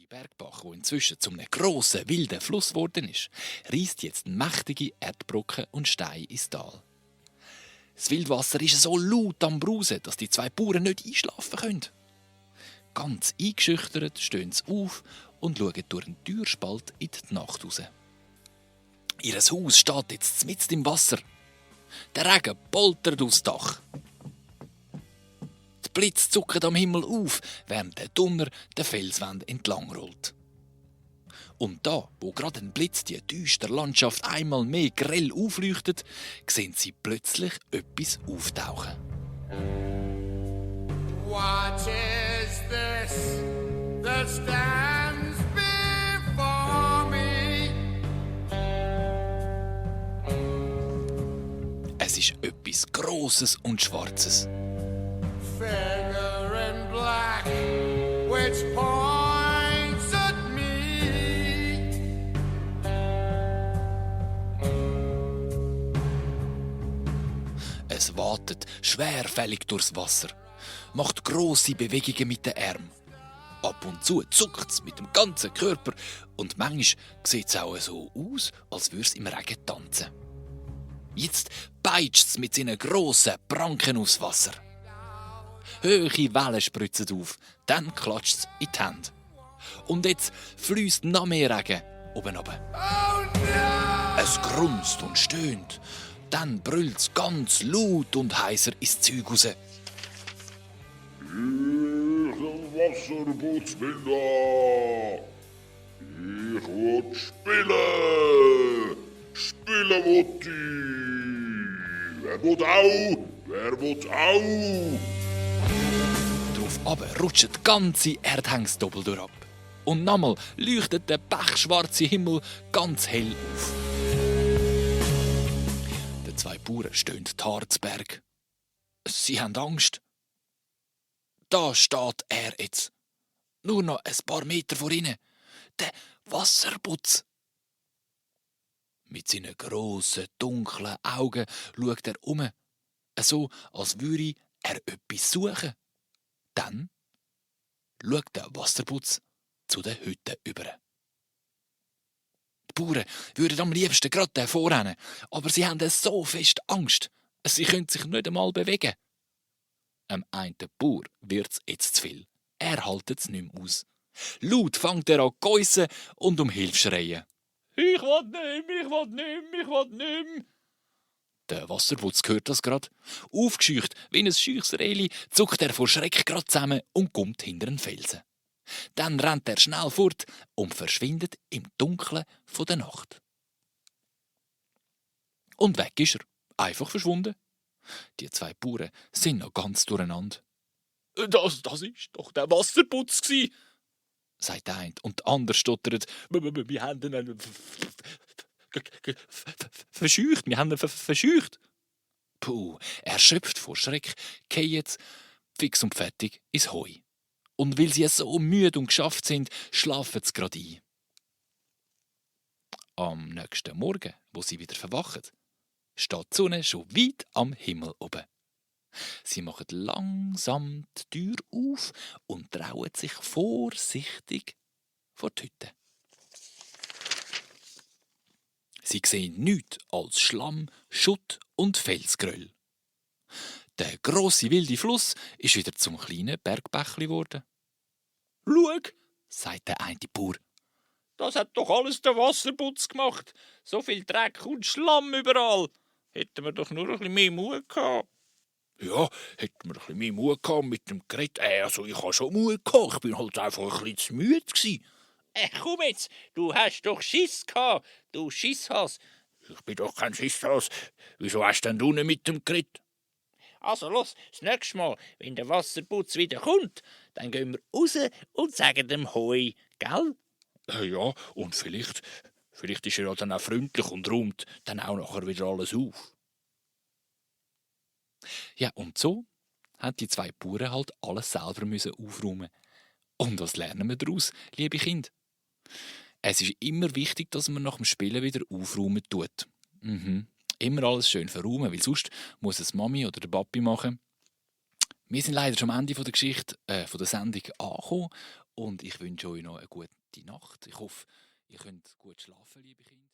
Der Bergbach, der inzwischen zum einem grossen, wilden Fluss geworden ist, reißt jetzt mächtige Erdbrocken und Steine ins Tal. Das Wildwasser ist so laut am Brausen, dass die zwei Bauern nicht einschlafen können. Ganz eingeschüchtert stehen sie auf und schauen durch einen Türspalt in die Nacht raus. Ihr Haus steht jetzt mitten im Wasser. Der Regen poltert aufs Dach. Die Blitze zucken am Himmel auf, während der Donner den Felswand entlang rollt. Und da, wo gerade ein Blitz die düstere Landschaft einmal mehr grell aufleuchtet, sehen sie plötzlich etwas auftauchen. What is this that stands before me? Es ist etwas Grosses und Schwarzes. Figure in black, which points at me. Es watet schwerfällig durchs Wasser, macht grosse Bewegungen mit den Armen. Ab und zu zuckt es mit dem ganzen Körper und manchmal sieht es auch so aus, als würde es im Regen tanzen. Jetzt peitscht es mit seinen grossen Pranken aufs Wasser. Hohe Wellen spritzen auf, dann klatscht es in die Hände. Und jetzt fließt noch mehr Regen oben runter. Oh no! Es grunzt und stöhnt. Dann brüllt es ganz laut und heiser ins Zeug raus. Ich, der Wasserboots, bin da. Ich will spielen. Spielen will ich. Wer will auch? Wer will auch? Darauf rutscht die ganze Erdhängsdoppel durch ab. Und nochmal leuchtet der pechschwarze Himmel ganz hell auf. Die zwei Bauern stehen Harzberg. Sie haben Angst. Da steht er jetzt. Nur noch ein paar Meter vor ihnen. Der Wasserputz. Mit seinen grossen, dunklen Augen schaut er um. So, als würde er etwas suchen. Dann schaut der Wasserputz zu den Hütten über. Die Bauern würden am liebsten gerade davor, aber sie haben so fest Angst, sie können sich nicht einmal bewegen. Am einen Bauer wird's jetzt zu viel. Er hält es nicht mehr aus. Laut fängt er an zu geissen und um Hilfe schreien. «Ich will nicht mehr, ich will nicht mehr, ich will nicht mehr!» Der Wasserputz hört das grad. Aufgescheucht wie ein scheuches Rehli zuckt er vor Schreck grad zusammen und kommt hinter einen Felsen. Dann rennt er schnell fort und verschwindet im Dunkeln der Nacht. Und weg ist er. Einfach verschwunden. Die zwei Bauern sind noch ganz durcheinander. Das ist doch der Wasserputz gsi, sagt der eine, und der andere stottert. Wir haben ihn verscheucht, wir haben ihn verscheucht. Puh, erschöpft vor Schreck, gehen fix und fertig ins Heu. Und weil sie so müde und geschafft sind, schlafen sie gerade ein. Am nächsten Morgen, wo sie wieder verwachen, steht die Sonne schon weit am Himmel oben. Sie machen langsam die Tür auf und trauen sich vorsichtig vor die Hütte. Sie sehen nichts als Schlamm, Schutt und Felsgeröll. Der grosse wilde Fluss ist wieder zum kleinen Bergbächli geworden. «Schau», sagt der eine Bauer. «Das hat doch alles der Wasserputz gemacht. So viel Dreck und Schlamm überall. Hätten wir doch nur ein bisschen mehr Mut gehabt.» «Ja, hätten wir ein bisschen mehr Mut gehabt mit dem Gerät. Also ich habe schon Mut gehabt. Ich bin halt einfach ein bisschen zu müde gewesen.» «Komm jetzt, du hast doch Schiss gehabt, du Schisshas.» «Ich bin doch kein Schisshas. Wieso hast denn du nicht mit dem Gerät?» «Also los, das nächste Mal, wenn der Wasserputz wieder kommt, dann gehen wir raus und sagen dem Hoi, gell?» «Ja, und vielleicht ist er ja dann auch freundlich und räumt dann auch nachher wieder alles auf.» Ja, und so haben die zwei Bauern halt alles selber aufräumen. Und was lernen wir daraus, liebe Kinder? Es ist immer wichtig, dass man nach dem Spielen wieder aufräumen tut. Immer alles schön verräumen, weil sonst muss es Mami oder der Papi machen. Wir sind leider schon am Ende der Geschichte, von der Sendung angekommen. Und ich wünsche euch noch eine gute Nacht. Ich hoffe, ihr könnt gut schlafen, liebe Kinder.